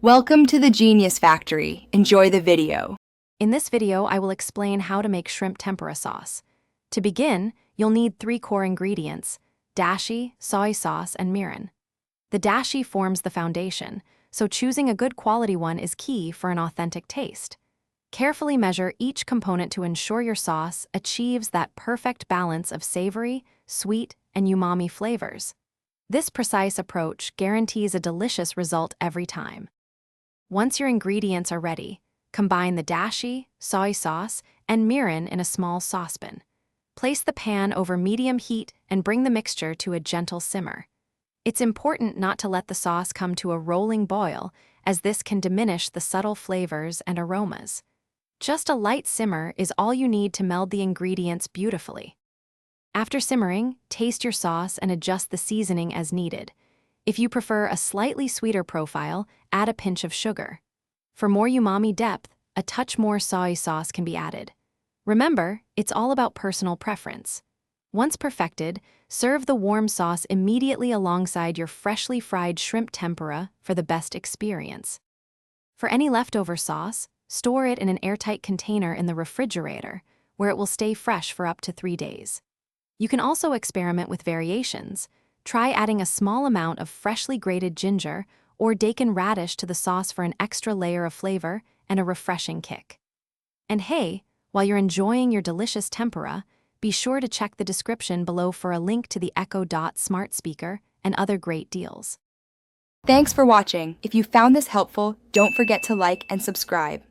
Welcome to the Genius Factory. Enjoy the video. In this video, I will explain how to make shrimp tempura sauce. To begin, you'll need 3 core ingredients: dashi, soy sauce, and mirin. The dashi forms the foundation, so choosing a good quality one is key for an authentic taste. Carefully measure each component to ensure your sauce achieves that perfect balance of savory, sweet, and umami flavors. This precise approach guarantees a delicious result every time. Once your ingredients are ready, combine the dashi, soy sauce, and mirin in a small saucepan. Place the pan over medium heat and bring the mixture to a gentle simmer. It's important not to let the sauce come to a rolling boil, as this can diminish the subtle flavors and aromas. Just a light simmer is all you need to meld the ingredients beautifully. After simmering, taste your sauce and adjust the seasoning as needed. If you prefer a slightly sweeter profile, add a pinch of sugar. For more umami depth, a touch more soy sauce can be added. Remember, it's all about personal preference. Once perfected, serve the warm sauce immediately alongside your freshly fried shrimp tempura for the best experience. For any leftover sauce, store it in an airtight container in the refrigerator, where it will stay fresh for up to 3 days. You can also experiment with variations. Try adding a small amount of freshly grated ginger or daikon radish to the sauce for an extra layer of flavor and a refreshing kick. And hey, while you're enjoying your delicious tempura, be sure to check the description below for a link to the Echo Dot smart speaker and other great deals. Thanks for watching. If you found this helpful, don't forget to like and subscribe.